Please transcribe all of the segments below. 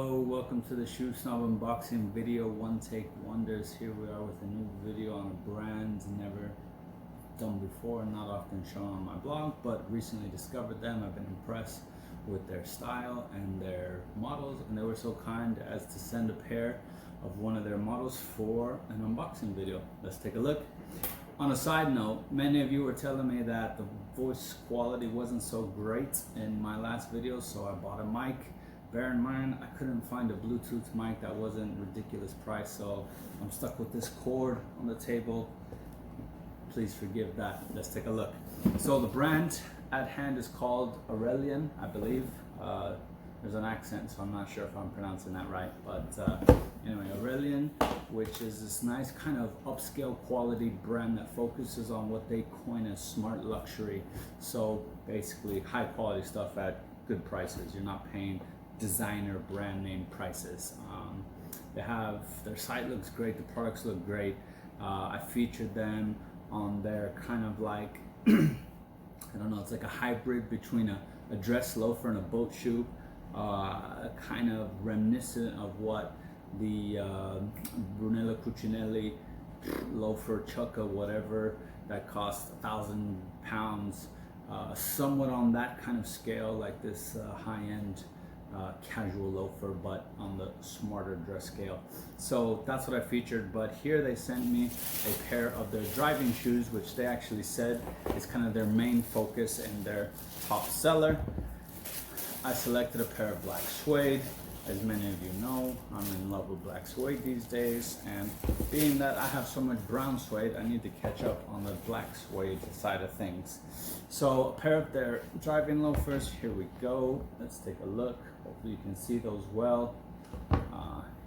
Hello, welcome to the Shoe Snob unboxing video, One Take Wonders. Here we are with a new video on a brand never done before, not often shown on my blog, but recently discovered them. I've been impressed with their style and their models, and they were so kind as to send a pair of one of their models for an unboxing video. Let's take a look. On a side note, many of you were telling me that the voice quality wasn't so great in my last video, so I bought a mic. Bear in mind, I couldn't find a Bluetooth mic that wasn't ridiculous price, so I'm stuck with this cord on the table. Please forgive that. Let's take a look. So the brand at hand is called Aurélien, I believe. There's an accent, so I'm not sure if I'm pronouncing that right, but anyway, Aurélien, which is this nice kind of upscale quality brand that focuses on what they coin as smart luxury. So basically high quality stuff at good prices. You're not paying designer brand name prices. Their site looks great, the products look great. I featured them on their kind of like I don't know, it's like a hybrid between a dress loafer and a boat shoe, kind of reminiscent of what the Brunello Cucinelli loafer Chukka whatever that cost £1,000, somewhat on that kind of scale, like this high-end casual loafer, but on the smarter dress scale. So that's what I featured. But here they sent me a pair of their driving shoes, which they actually said is kind of their main focus and their top seller. I selected a pair of black suede. As many of you know, I'm in love with black suede these days, and being that I have so much brown suede, I need to catch up on the black suede side of things. So a pair of their driving loafers, here we go. Let's take a look. Hopefully you can see those well.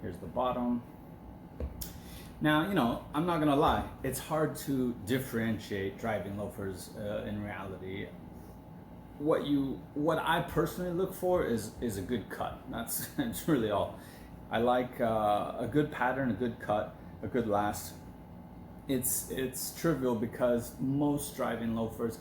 Here's the bottom. Now, you know, I'm not gonna lie, it's hard to differentiate driving loafers in reality. What I personally look for is a good cut. That's really all. I like a good pattern, a good cut, a good last. It's trivial because most driving loafers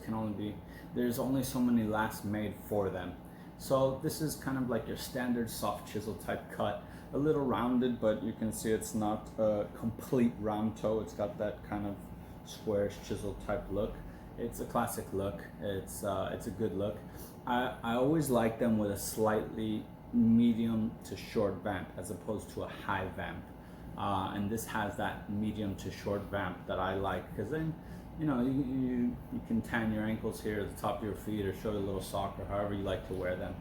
there's only so many lasts made for them. So this is kind of like your standard soft chisel type cut, a little rounded, but you can see it's not a complete round toe. It's got that kind of squarish chisel type look. It's a classic look. It's a good look. I always like them with a slightly medium to short vamp as opposed to a high vamp. And this has that medium to short vamp that I like, because then, you know, you can tan your ankles here at the top of your feet or show a little sock or however you like to wear them.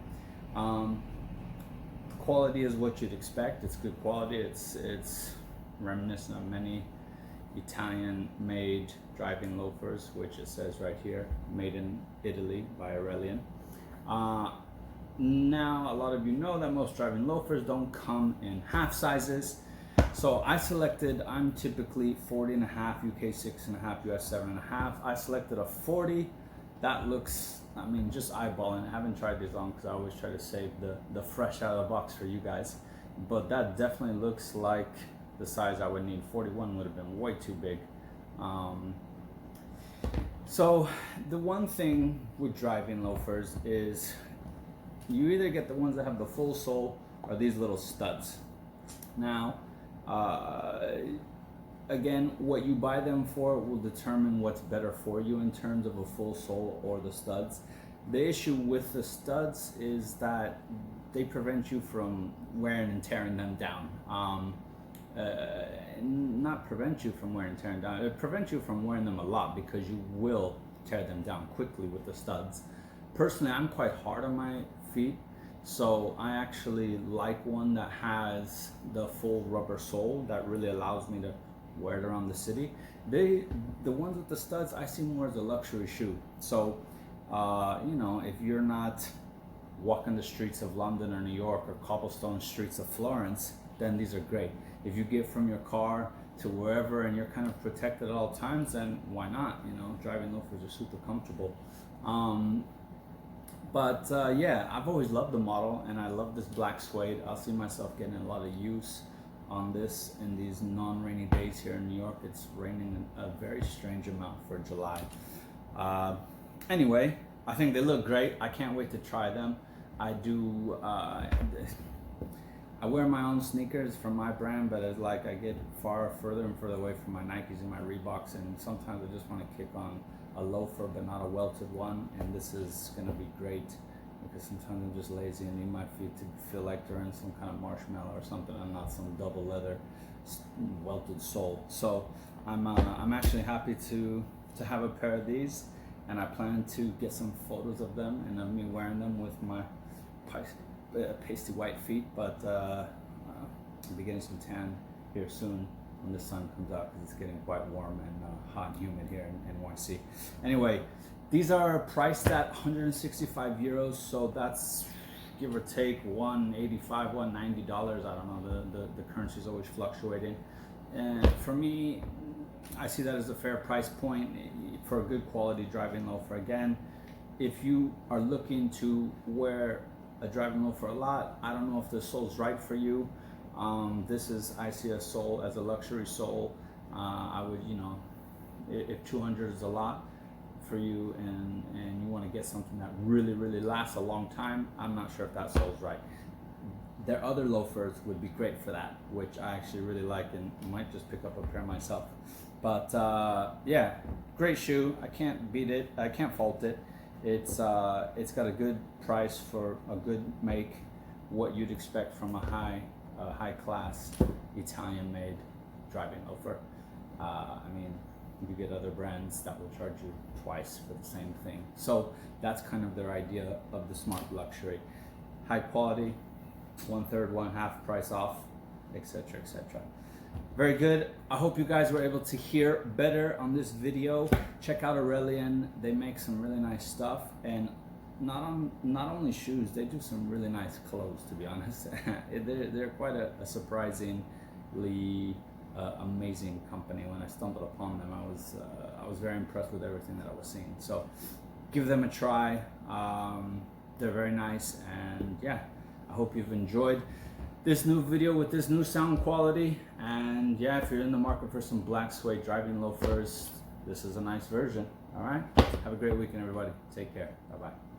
Quality is what you'd expect. It's good quality. It's reminiscent of many Italian-made driving loafers, which it says right here, made in Italy by Aurélien. Now, a lot of you know that most driving loafers don't come in half sizes. So I'm typically 40.5, UK 6.5, US 7.5. I selected a 40. That looks, I mean, just eyeballing. I haven't tried these on because I always try to save the fresh out of the box for you guys. But that definitely looks like the size I would need. 41 would have been way too big. So the one thing with driving loafers is you either get the ones that have the full sole or these little studs. Now, again, what you buy them for will determine what's better for you in terms of a full sole or the studs. The issue with the studs is that they prevent you from wearing and tearing them down. Not prevent you from wearing and tearing down, it prevents you from wearing them a lot because you will tear them down quickly with the studs. Personally, I'm quite hard on my feet, so I actually like one that has the full rubber sole that really allows me to wear it around the city. The ones with the studs I see more as a luxury shoe. So you know, if you're not walking the streets of London or New York or cobblestone streets of Florence, then these are great. If you get from your car to wherever and you're kind of protected at all times, then why not? You know, driving loafers are super comfortable. Yeah, I've always loved the model, and I love this black suede. I'll see myself getting a lot of use on this in these non-rainy days here in New York. It's raining a very strange amount for July. Anyway, I think they look great. I can't wait to try them. I wear my own sneakers from my brand, but it's like I get further and further away from my Nikes and my Reeboks, and sometimes I just want to kick on a loafer, but not a welted one. And this is gonna be great because sometimes I'm just lazy and need my feet to feel like they're in some kind of marshmallow or something, and not some double leather welted sole. So I'm actually happy to have a pair of these, and I plan to get some photos of them and of me wearing them with my pasty white feet, but I'll be getting some tan here soon when the sun comes out, because it's getting quite warm and hot and humid here in NYC. Anyway, these are priced at 165 euros, so that's give or take $185, $190. I don't know, the currency is always fluctuating. And for me, I see that as a fair price point for a good quality driving loafer. Again, if you are looking to wear a driving loafer a lot, I don't know if the sole's right for you. I see a sole as a luxury sole. I would, if 200 is a lot for you and you want to get something that really lasts a long time, I'm not sure if that sole's right. Their other loafers would be great for that, which I actually really like, and might just pick up a pair myself. But yeah, great shoe. I can't beat it. I can't fault it. It's got a good price for a good make, what you'd expect from a high class Italian made driving loafer. I mean, you get other brands that will charge you twice for the same thing. So that's kind of their idea of the smart luxury. High quality, 1/3, 1/2 price off, etc., etc. Very good. I hope you guys were able to hear better on this video. Check out Aurélien. They make some really nice stuff, and not only shoes, they do some really nice clothes, to be honest. They're quite a surprisingly amazing company. When I stumbled upon them, I was very impressed with everything that I was seeing. So give them a try. They're very nice, and yeah, I hope you've enjoyed this new video with this new sound quality. And yeah, if you're in the market for some black suede driving loafers, this is a nice version. All right, have a great weekend, everybody. Take care. Bye bye.